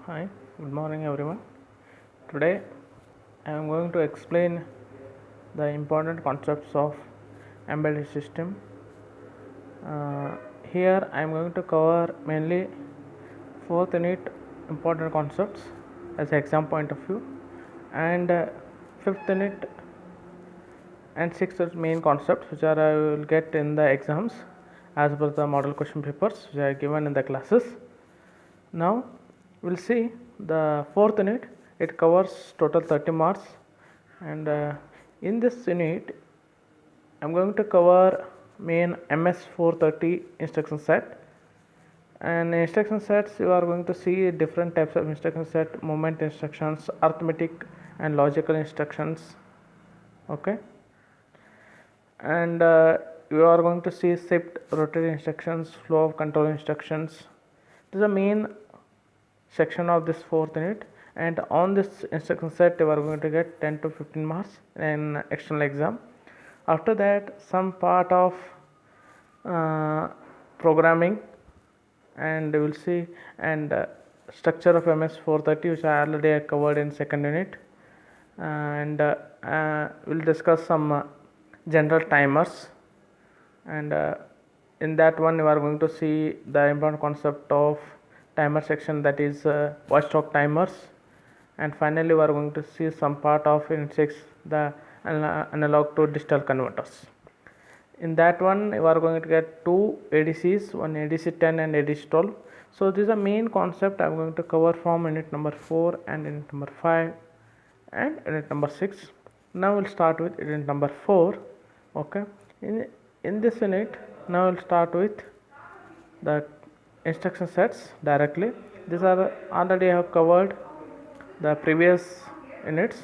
Hi, good morning everyone. Today I am going to explain the important concepts of embedded system. Here I am going to cover mainly fourth unit important concepts as exam point of view, and fifth unit and sixth main concepts which are I will get in the exams as per the model question papers which are given in the classes. Now we'll see the fourth unit. It covers total 30 marks, and in this unit I'm going to cover main MS 430 instruction set. And instruction sets, you are going to see different types of instruction set: movement instructions, arithmetic and logical instructions. Okay, and you are going to see shift, rotate instructions, flow of control instructions. This is the main section of this fourth unit, and on this instruction set you are going to get 10 to 15 marks in external exam. After that, some part of programming, and we will see, and structure of MS 430 which I already covered in second unit, and we'll discuss some general timers, and in that one you are going to see the important concept of timer section, that is watchdog timers, and finally we are going to see some part of in 6 the analog to digital converters. In that one you are going to get two ADCs, one ADC 10 and ADC 12. So this is the main concept I am going to cover from unit number 4 and unit number 5 and unit number 6. Now we'll start with unit number 4. Okay, in this unit now we'll start with the instruction sets directly. These are already I have covered the previous units,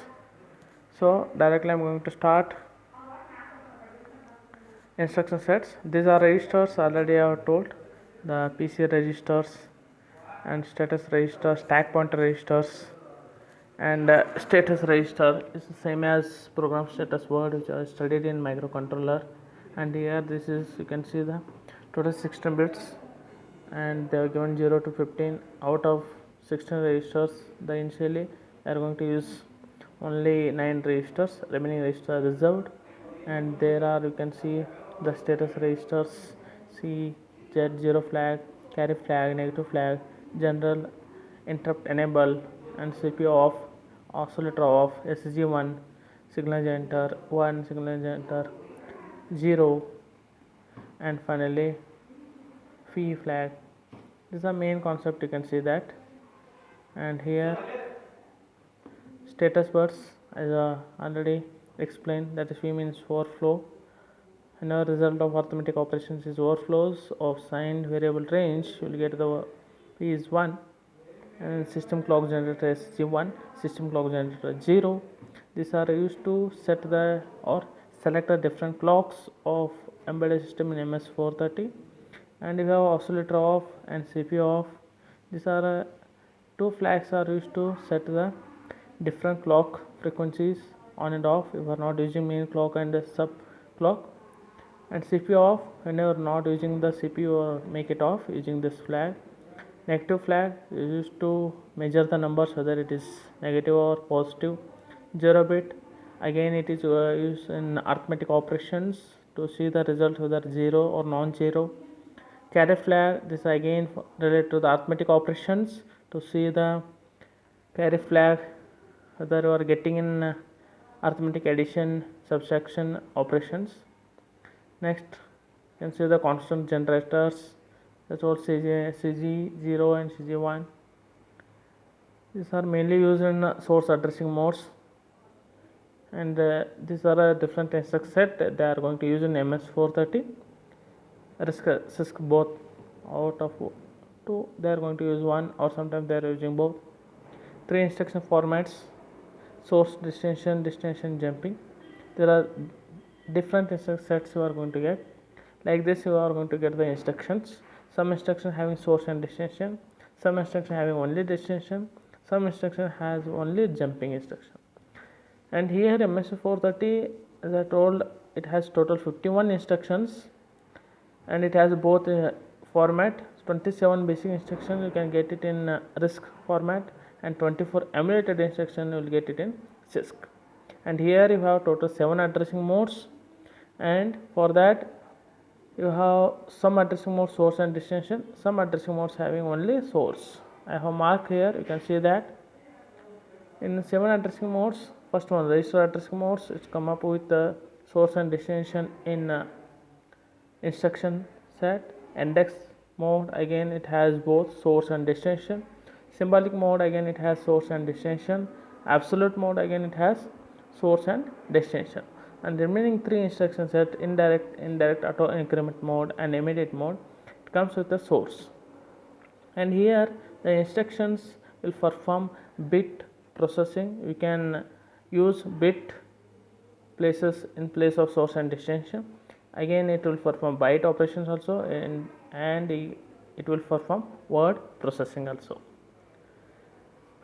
so directly I'm going to start instruction sets. These are registers, already I have told, the PC registers and status register, stack pointer registers, and status register is the same as program status word which I studied in microcontroller. And here this is, you can see the total 16 bits, and they are given 0 to 15. Out of 16 registers, the initially they are going to use only 9 registers, remaining registers are reserved. And there are, you can see the status registers: C, Z, 0 flag, carry flag, negative flag, general, interrupt enable, and CPU off, oscillator off, SG 1, signal generator 1, signal generator 0, and finally phi flag. This is the main concept, you can see that. And here status bus, as already explained, that is phi means overflow. Another result of arithmetic operations is overflows of signed variable range. You will get the p is 1, and system clock generator SG1, system clock generator 0. These are used to set the or select the different clocks of embedded system in MS 430. And you have oscillator off and CPU off. These are two flags are used to set the different clock frequencies on and off if you are not using main clock and sub clock. And CPU off when you are not using the CPU, or make it off using this flag. Negative flag is used to measure the numbers whether it is negative or positive. 0 bit, again it is used in arithmetic operations to see the result whether 0 or non-zero. Carry flag, this again related to the arithmetic operations to see the carry flag whether you are getting in arithmetic addition, subtraction operations. Next, you can see the constant generators, that's all CG0 and CG1. These are mainly used in source addressing modes, and these are a different instruction set they are going to use in MS 430. RISC both, out of 2 they are going to use 1, or sometimes they are using both. 3 instruction formats: source, destination, jumping. There are different instruction sets you are going to get. Like this, you are going to get the instructions. Some instruction having source and destination, some instruction having only destination, some instruction has only jumping instruction. And here MS 430, as I told, it has total 51 instructions, and it has both format 27 basic instructions you can get it in RISC format, and 24 emulated instruction you will get it in CISC. And here you have total 7 addressing modes, and for that you have some addressing mode source and destination, some addressing modes having only source. I have marked here, you can see that in 7 addressing modes, first one register addressing modes, it's come up with the source and destination in instruction set. Index mode, again it has both source and destination. Symbolic mode, again it has source and destination. Absolute mode, again it has source and destination. And remaining 3 instruction set, indirect auto increment mode and immediate mode, it comes with the source. And here the instructions will perform bit processing. We can use bit places in place of source and destination. Again it will perform byte operations also, and it will perform word processing also.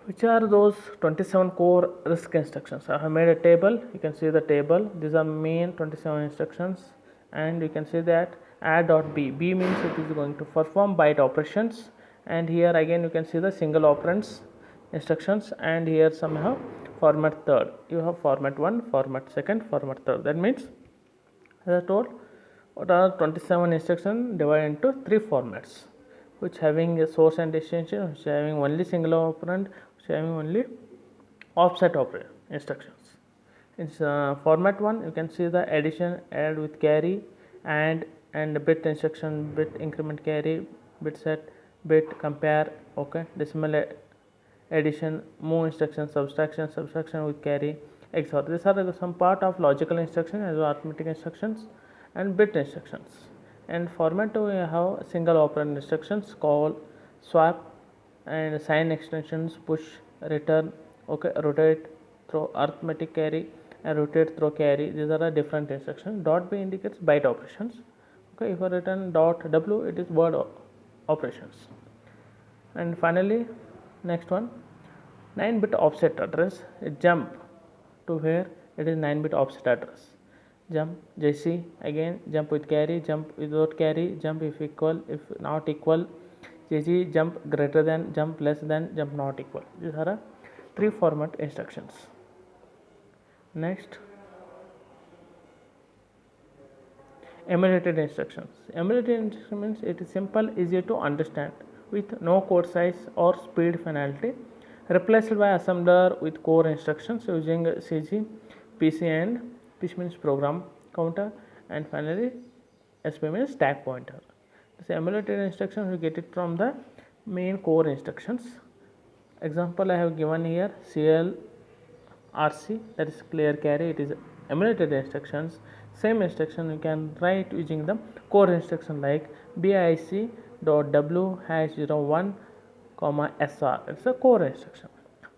Which are those 27 core RISC instructions? I have made a table. You can see the table. These are main 27 instructions, and you can see that add.b. B means it is going to perform byte operations, and here again you can see the single operands instructions, and here some have format third. You have format 1, format second, format third. That means, as I told, what are 27 instructions divided into 3 formats, which having a source and destination, which having only single operand, which having only offset instructions. In format 1, you can see the addition, add with carry, and bit instruction, bit increment carry, bit set, bit compare, okay, decimal addition, move instruction, subtraction with carry, XOR. These are some part of logical instruction as well arithmetic instructions and bit instructions. And format 2, we have single operand instructions, call, swap, and sign extensions, push, return, okay, rotate, throw, arithmetic carry, and rotate, throw, carry. These are the different instructions. .b indicates byte operations. Okay, if I return .w, it is word operations. And finally, next one, 9-bit offset address. It jump to where it is 9-bit offset address. Jump JC, again jump with carry, jump without carry, jump if equal, if not equal, JG, jump greater than, jump less than, jump not equal. These are 3 format instructions. Next, emulated instructions. Emulated instruction means it is simple, easy to understand with no code size or speed penalty, replaced by assembler with core instructions using CG, PC, and PC means program counter, and finally SP means stack pointer. This emulated instructions we get it from the main core instructions. Example I have given here, CLRC, that is clear carry, it is emulated instructions. Same instruction you can write using the core instruction like BIC.W #01, SR. It's a core instruction.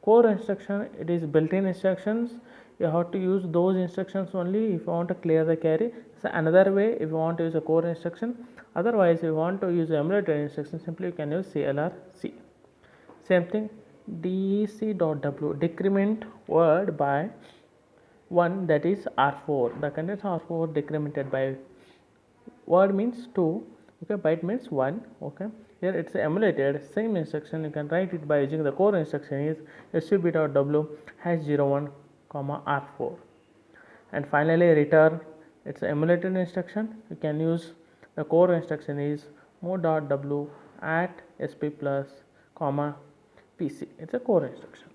Core instruction, it is built-in instructions. You have to use those instructions only if you want to clear the carry. So another way, if you want to use a core instruction, otherwise if you want to use emulated instruction, simply you can use CLRC. Same thing, DEC.W, decrement word by 1, that is R4. The contents R4 decremented by word means 2, okay, byte means 1, okay. Here it's emulated, same instruction you can write it by using the core instruction is SUB.W #01, R4. And finally return, it's emulated instruction. You can use the core instruction is move.w at sp plus, PC. It's a core instruction.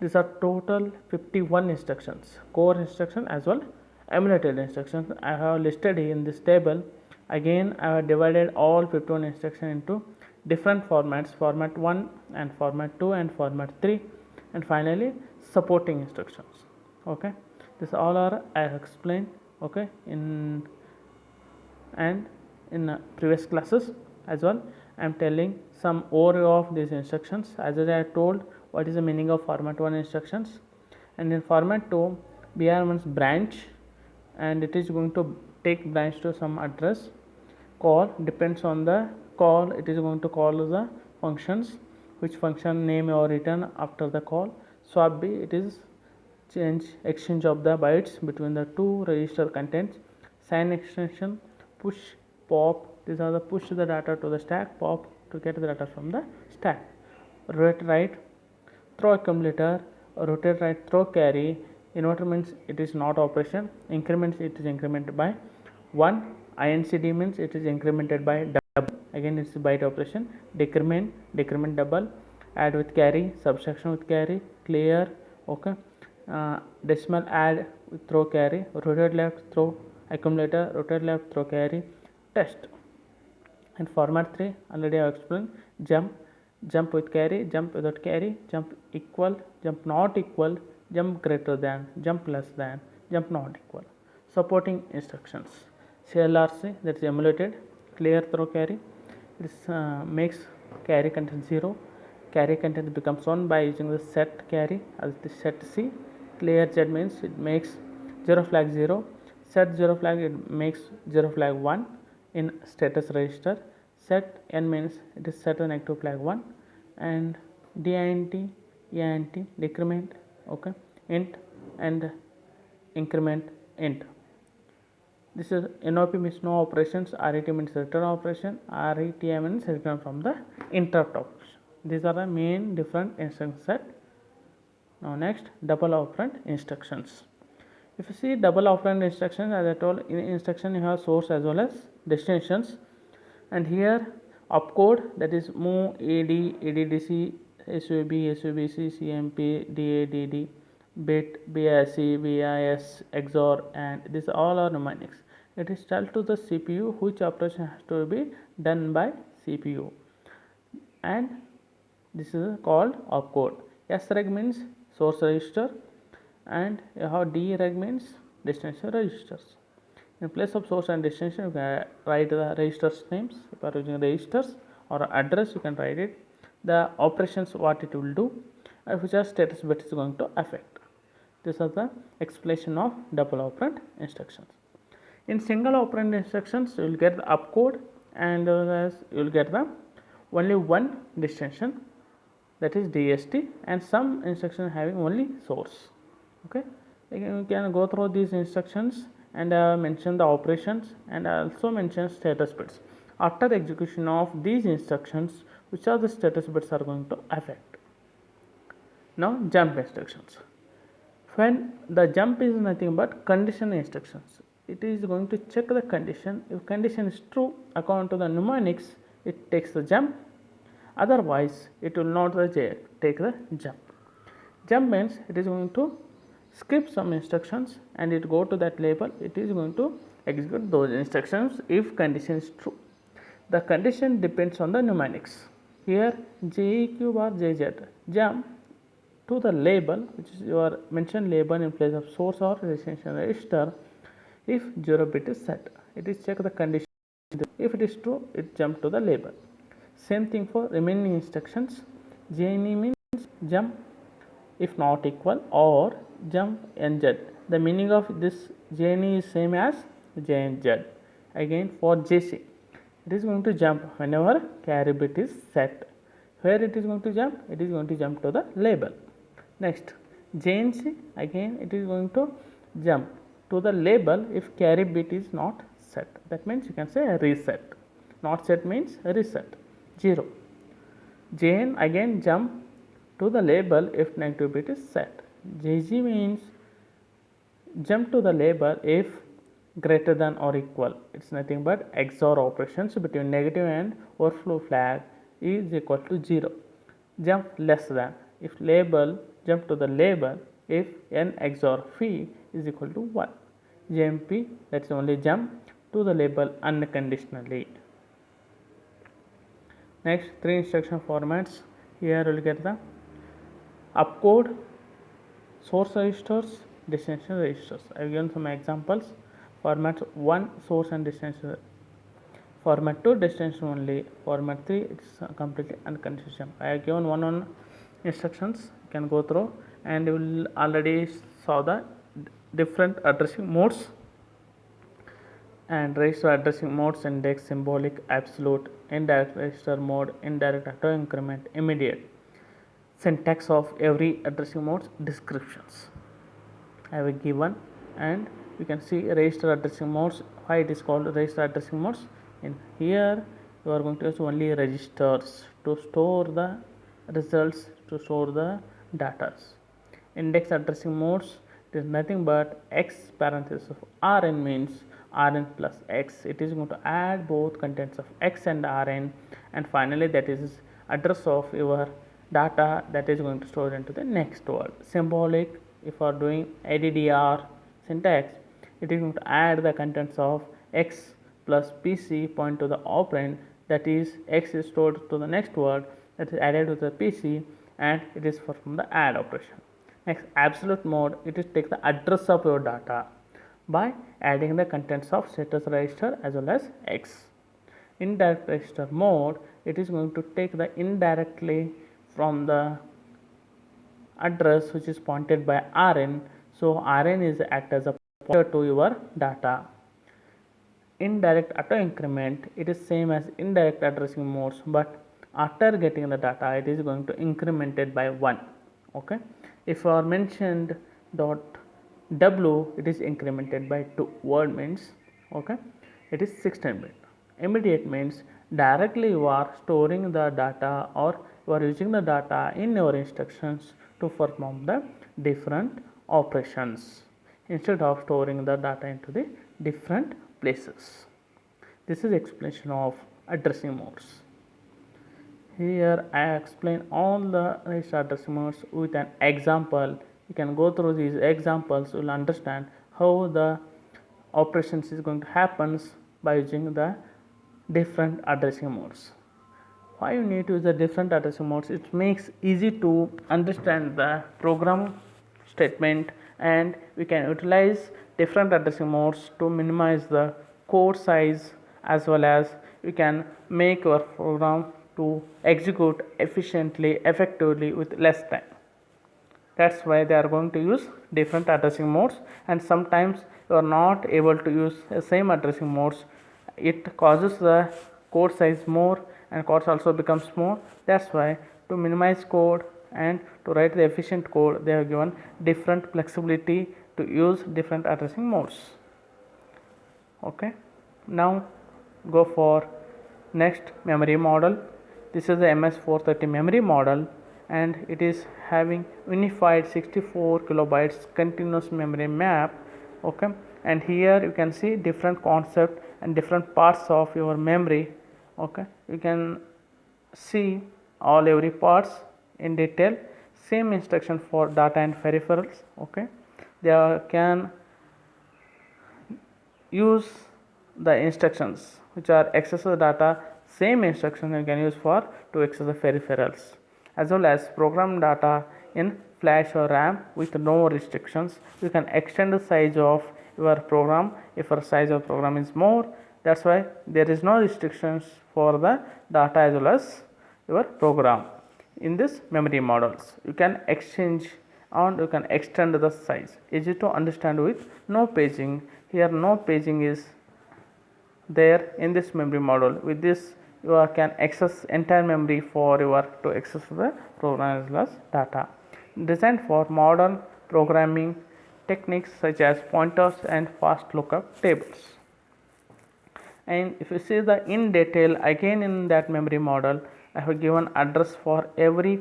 These are total 51 instructions, core instruction as well emulated instructions. I have listed in this table. Again, I have divided all 51 instructions into different formats, format 1 and format 2 and format 3, and finally supporting instructions. Okay, this all are I have explained, okay, in previous classes as well. I am telling some overview of these instructions. As I told, what is the meaning of format 1 instructions, and in format 2 BR means branch, and it is going to take branch to some address. Call, depends on the call, it is going to call the functions, which function name or return after the call. Swap B, it is exchange of the bytes between the two register contents. Sign extension, push, pop, These are the push the data to the stack, pop to get the data from the stack. Rotate right, throw accumulator, rotate right, throw carry. Inverter means it is not operation. Increments it is incremented by 1. INCD means it is incremented by double. Again it's byte operation. Decrement double. Add with carry, subtraction with carry, clear. Okay. Decimal add with throw carry, rotate left, throw accumulator, rotate left, throw carry, test. And format 3 already I have explained. Jump with carry, jump without carry, jump equal, jump not equal, jump greater than, jump less than, jump not equal. Supporting instructions. CLRC, that is emulated, clear throw carry. It makes carry content 0. Carry content becomes 1 by using the set carry as the set C. Clear Z means it makes 0 flag 0. Set 0 flag, it makes 0 flag 1 in status register. Set N means it is set the negative flag 1. And DINT, EINT, decrement, okay, int, and increment int. This is NOP means no operations, RET means return operation, RETI means return from the interrupt operation. These are the main different instruction set. Now next, double operand instructions. If you see double operand instructions, as I told, in instruction you have source as well as destinations, and here opcode, that is move, AD, ADDC, SUB, SUBC, CMP, DADD, bit, BIC, BIS, XOR, and these all are mnemonics. It is told to the CPU which operation has to be done by CPU, and this is called opcode. SREG means source register, and you have DREG means destination registers. In place of source and destination, you can write the registers names. If you are using registers or address, you can write it, the operations what it will do, and which are status bit is going to affect. This is the explanation of double operand instructions. In single operand instructions, you will get the opcode, and you will get the only one destination, that is DST, and some instruction having only source. Okay, you can go through these instructions, and mention the operations, and also mention status bits. After the execution of these instructions, which are the status bits are going to affect. Now jump instructions. When the jump is nothing but condition instructions, it is going to check the condition. If condition is true according to the mnemonics, it takes the jump, otherwise it will not take the jump. Jump means it is going to skip some instructions and it go to that label, it is going to execute those instructions if condition is true. The condition depends on the mnemonics. Here JEQ bar JZ, jump to the label, which is your mentioned label in place of source or destination register, if 0 bit is set. It is check the condition. If it is true, it jump to the label. Same thing for remaining instructions. JNE means jump if not equal, or jump NZ. The meaning of this JNE is same as JNZ. Again for JC, it is going to jump whenever carry bit is set. Where it is going to jump? It is going to jump to the label. Next, JNC, again it is going to jump to the label if carry bit is not set. That means you can say reset. Not set means reset, 0. JN again jump to the label if negative bit is set. JG means jump to the label if greater than or equal. It's nothing but XOR operations between negative and overflow flag is equal to 0. Jump less than, if label jump to the label if n XOR phi is equal to 1. JMP, that's only jump to the label unconditionally. Next, 3 instruction formats. Here we will get the opcode, source registers, destination registers. I have given some examples. Format 1 source and destination, format 2 destination only, format 3 it is completely unconditional. I have given one instructions, you can go through, and you will already saw the different addressing modes and register addressing modes: index, symbolic, absolute, indirect register mode, indirect auto increment, immediate. Syntax of every addressing modes, descriptions I have given, and you can see register addressing modes. Why it is called register addressing modes? In here you are going to use only registers to store the results, to store the data. Index addressing modes, it is nothing but x parenthesis of rn means rn plus x. It is going to add both contents of x and rn, and finally that is address of your data that is going to store into the next word. Symbolic, if you are doing addr syntax, it is going to add the contents of x plus pc point to the operand, that is x is stored to the next word that is added to the pc, and it is perform the add operation. Next, absolute mode, it is take the address of your data by adding the contents of status register as well as x. Indirect register mode, it is going to take the indirectly from the address which is pointed by rn, so rn is act as a pointer to your data. Indirect auto increment, it is same as indirect addressing modes, but after getting the data it is going to increment it by 1. Okay, if you are mentioned dot w, it is incremented by 2. Word means, okay, it is 16-bit. Immediate means directly you are storing the data, or you are using the data in your instructions to perform the different operations instead of storing the data into the different places. This is explanation of addressing modes. Here I explain all the register addressing modes with an example. You can go through these examples, you will understand how the operations is going to happen by using the different addressing modes. Why you need to use the different addressing modes? It makes easy to understand the program statement, and we can utilize different addressing modes to minimize the code size, as well as we can make our program to execute efficiently, effectively with less time. That's why they are going to use different addressing modes, and sometimes you are not able to use the same addressing modes. It causes the code size more, and code also becomes more. That's why to minimize code and to write the efficient code, they have given different flexibility to use different addressing modes. Okay, now go for next memory model. This is the MS430 memory model, and it is having unified 64 kilobytes continuous memory map. Okay, and here you can see different concept and different parts of your memory. Okay, you can see all every parts in detail. Same instruction for data and peripherals. Okay, they can use the instructions which are access the data. Same instruction you can use for to access the peripherals, as well as program data in flash or RAM with no restrictions. You can extend the size of your program if your size of program is more. That's why there is no restrictions for the data as well as your program. In this memory models, you can exchange and you can extend the size. Easy to understand with no paging. Here no paging is there in this memory model. With this you can access entire memory for your to access the program as well as data. Designed for modern programming techniques such as pointers and fast lookup tables. And if you see the in detail again in that memory model, I have given address for every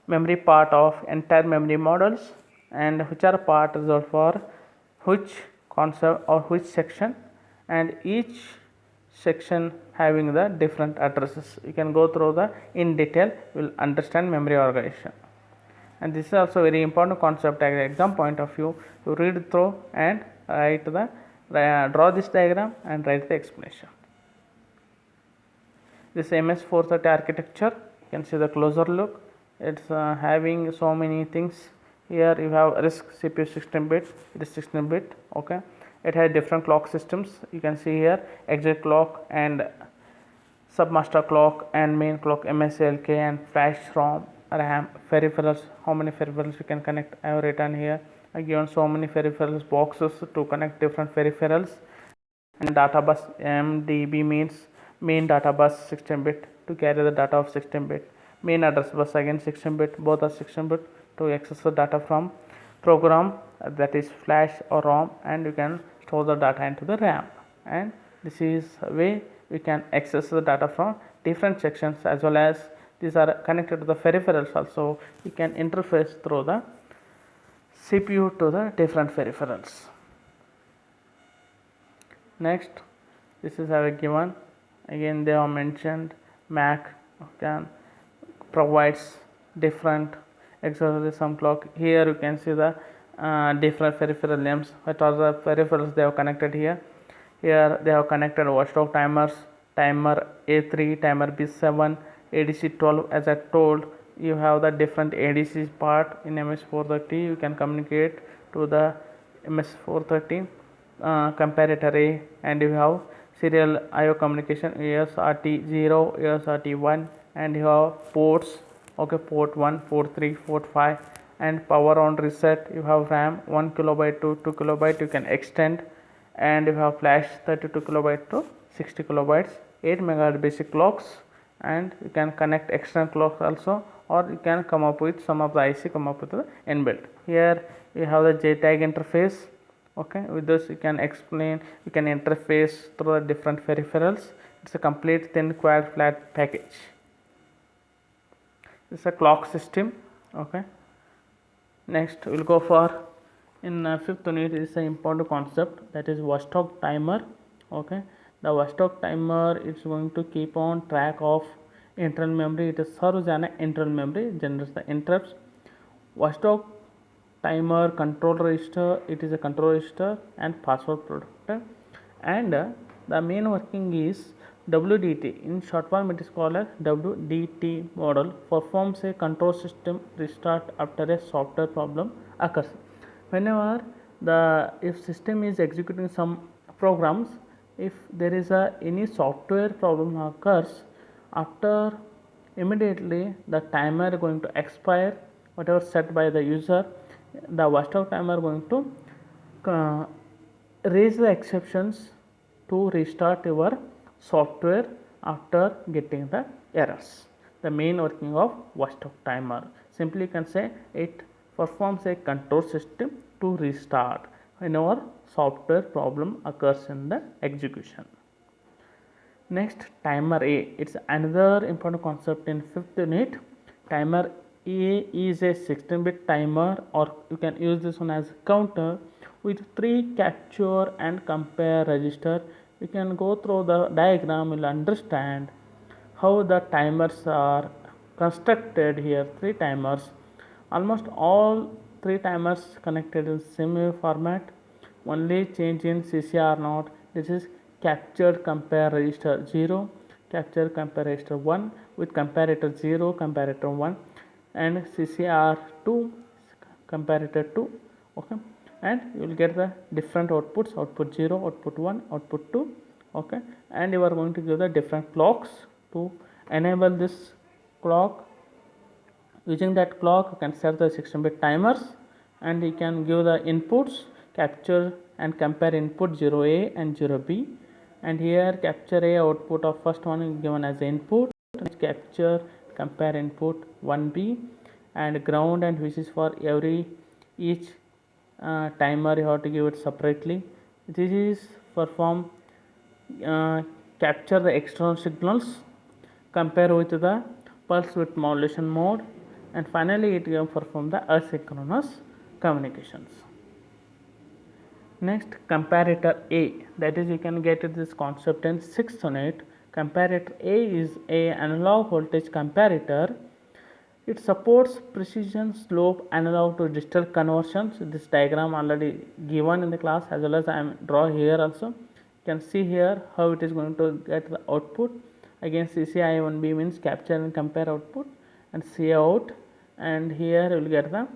memory part of entire memory models, and which are part reserved for which concept or which section, and each section having the different addresses. You can go through the in detail, you will understand memory organization. And this is also very important concept at exam point of view. You read through and write the draw this diagram and write the explanation. This MS430 architecture, you can see the closer look. It's having so many things. Here you have RISC CPU 16-bit, it is 16-bit. Okay, it has different clock systems. You can see here exit clock and submaster clock and main clock, MSLK and flash ROM, RAM, peripherals. How many peripherals you can connect? I have written here. I given so many peripherals boxes to connect different peripherals. And data bus, MDB means main data bus 16-bit to carry the data of 16-bit. Main address bus again 16-bit, both are 16-bit to access the data from program, that is flash or ROM, and you can store the data into the RAM. And this is way we can access the data from different sections, as well as these are connected to the peripherals also. We can interface through the CPU to the different peripherals. Next, this is have a given. Again, they have mentioned Mac can provides different accessories some clock. Here you can see the different peripheral names. What are the peripherals they have connected here? Here they have connected watchdog timers, timer A3, timer B7, ADC 12. As I told, you have the different ADCs part in MS430. You can communicate to the MS430 comparator A, and you have serial IO communication ESRT0, ESRT1, and you have ports. Okay, port 1, port 3, port 5, and power on reset. You have RAM 1 kilobyte to 2 kilobyte. You can extend, and you have flash 32 kilobyte to 60 kilobytes, 8 megahertz basic clocks, and you can connect external clocks also, or you can come up with some of the IC come up with the inbuilt. Here you have the JTAG interface. Okay, with this you can explain, you can interface through the different peripherals. It's a complete thin quad flat package. It's a clock system. Okay, next we'll go for in fifth unit is an important concept, that is watchdog timer. Okay, the watchdog timer is going to keep on track of internal memory. It serves as an internal memory, generates the interrupts. Watchdog timer control register, it is a control register and password protector, and the main working is WDT. In short form it is called as WDT model. Performs a control system restart after a software problem occurs. Whenever the if system is executing some programs, if there is any software problem occurs, after immediately the timer going to expire, whatever set by the user, the watchdog timer going to raise the exceptions to restart your software after getting the errors. The main working of watchdog timer, simply you can say it performs a control system to restart whenever software problem occurs in the execution. Next, timer A, it's another important concept in fifth unit. Timer A is a 16-bit timer, or you can use this one as a counter with 3 capture and compare register. You can go through the diagram, you'll understand how the timers are constructed here. 3 timers, almost all 3 timers connected in same format, only change in CCR not. This is captured compare register 0, capture compare register 1 with comparator 0, comparator 1, and CCR2, comparator 2. Okay, and you will get the different outputs, output 0, output 1, output 2. Okay, and you are going to give the different clocks to enable this clock. Using that clock you can set the 16-bit timers, and you can give the inputs, capture and compare input 0A and 0B, and here capture A output of first one is given as input, capture compare input 1B, and ground and which is for each timer you have to give it separately. This is perform capture the external signals, compare with the pulse width modulation mode, and finally it can perform the asynchronous communications. Next, comparator A, that is you can get this concept in 6th unit. Comparator A is a analog voltage comparator. It supports precision slope analog to digital conversions. This diagram already given in the class, as well as I am draw here also. You can see here how it is going to get the output. Again CCI1B means capture and compare output, and C out, and here you will get the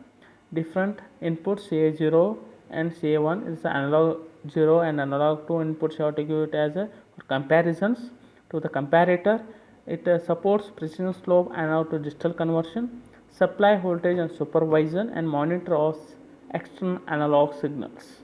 different inputs CA0 and CA1 is the analog 0 and analog 2 inputs. You have to give it as a comparisons to the comparator. It supports precision slope analog to digital conversion, supply voltage and supervision, and monitor of external analog signals.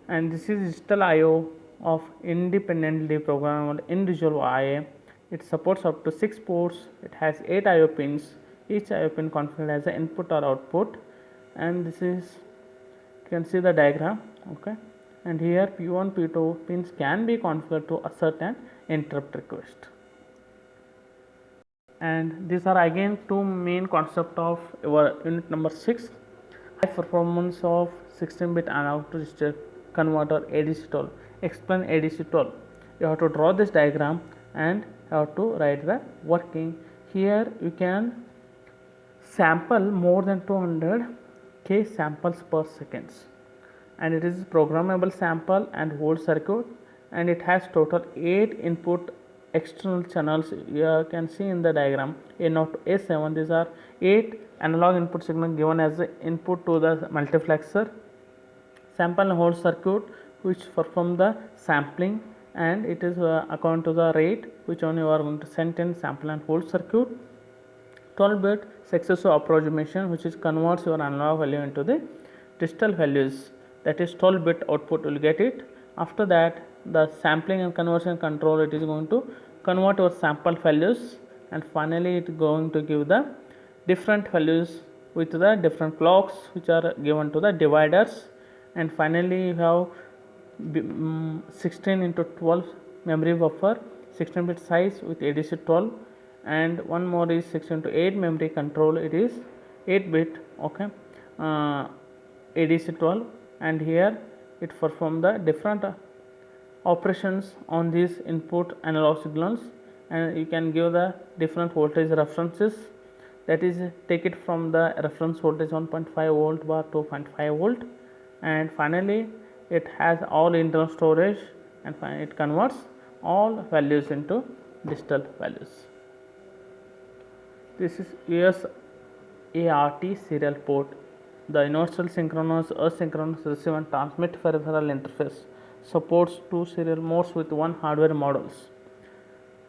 And this is digital I/O of independently programmable individual IA. It supports up to 6 ports. It has 8 I/O pins. Each I/O pin configured as an input or output. And this is, you can see the diagram. Okay, and here P1 P2 pins can be configured to assert an interrupt request. And these are again two main concepts of our unit number 6, high performance of 16-bit analog to digital converter ADC12. Explain ADC12. You have to draw this diagram and you have to write the working. Here you can sample more than 200k samples per seconds, and it is programmable sample and hold circuit, and it has total 8 input external channels. You can see in the diagram A0 to A7. These are 8 analog input signal given as the input to the multiplexer. Sample and hold circuit which perform the sampling, and it is according to the rate which only you are going to send in sample and hold circuit. 12-bit successive approximation which is converts your analog value into the digital values, that is 12-bit output will get it. After that, the sampling and conversion control, it is going to convert your sample values, and finally it is going to give the different values with the different clocks which are given to the dividers. And finally you have 16 into 12 memory buffer, 16-bit size with ADC 12, and one more is 6 into 8 memory control, it is 8-bit, okay, ADC 12, and here it perform the different operations on these input analog signals, and you can give the different voltage references, that is take it from the reference voltage 1.5 volt bar 2.5 volt, and finally it has all internal storage, and finally it converts all values into digital values. This is USART serial port, the universal synchronous asynchronous receive and transmit peripheral interface, supports 2 serial modes with 1 hardware modules.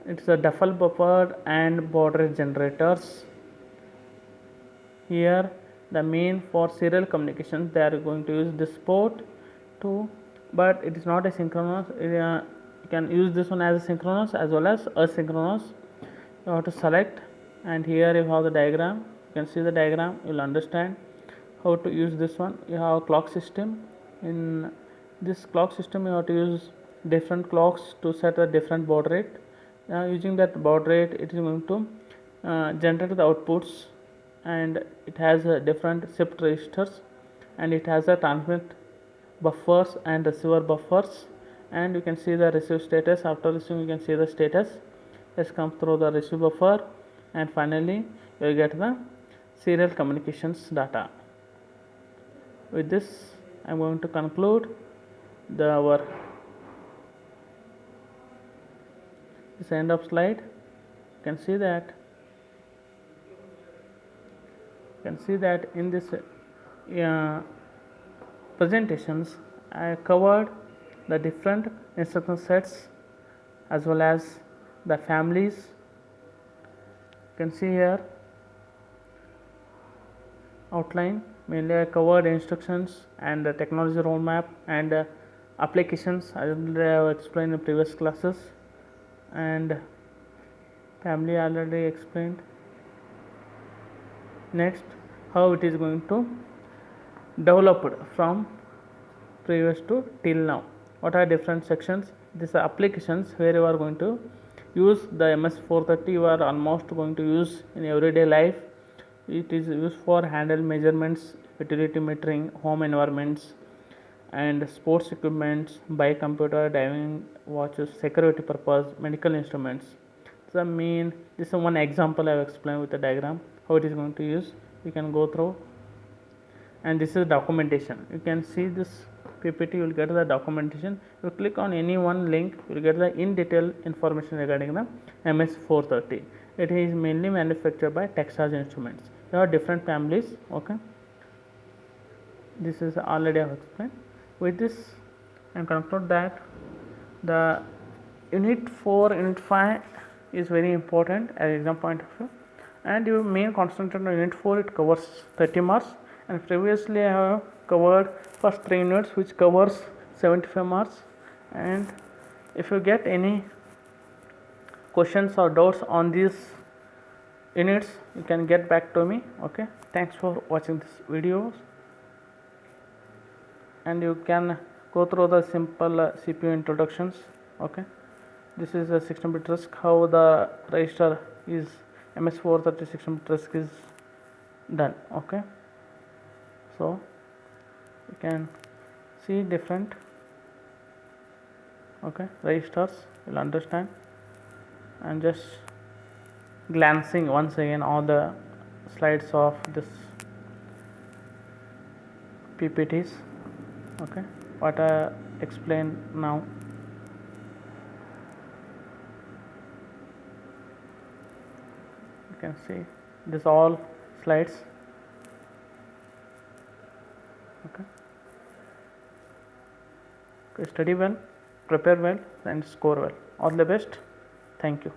It's a duffel buffer and baud rate generators. Here the main for serial communications, they are going to use this port too, but it is not a synchronous. You can use this one as a synchronous as well as asynchronous. You have to select, and here you have the diagram. You can see the diagram, you will understand how to use this one. You have a clock system. In this clock system you have to use different clocks to set a different baud rate. Using that baud rate, it is going to generate the outputs, and it has different shift registers, and it has a transmit buffers and receiver buffers, and you can see the receive status. After receiving, you can see the status has come through the receive buffer, and finally you will get the serial communications data. With this I am going to conclude our this end of slide. You can see that in this presentations I covered the different instruction sets as well as the families. You can see here outline. Mainly I covered instructions and the technology roadmap and applications I have explained in previous classes, and family already explained. Next, how it is going to developed from previous to till now. What are different sections? These are applications where you are going to use the MS430. You are almost going to use in everyday life. It is used for handle measurements, utility metering, home environments, and sports equipments, bike computer, diving watches, security purpose, medical instruments. This is one example I have explained with the diagram how it is going to use. You can go through, and this is documentation. You can see this PPT, you will get the documentation. You click on any one link, you will get the in detail information regarding the MS430. It is mainly manufactured by Texas Instruments. There are different families, okay. This is already I have explained. With this I can conclude that the unit 4, unit 5 is very important as exam point of view, and your main concentration on unit 4, it covers 30 marks, and previously I have covered first 3 units which covers 75 marks. And if you get any questions or doubts on these units, you can get back to me, okay. Thanks for watching this video, and you can go through the simple CPU introductions. Okay, this is a 16-bit RISC. How the register is MS430 16-bit RISC is done. Okay, so you can see different registers. You'll understand. And just glancing once again all the slides of this PPTs. Okay, what I explain now. You can see this all slides. Okay, study well, prepare well, and score well. All the best. Thank you.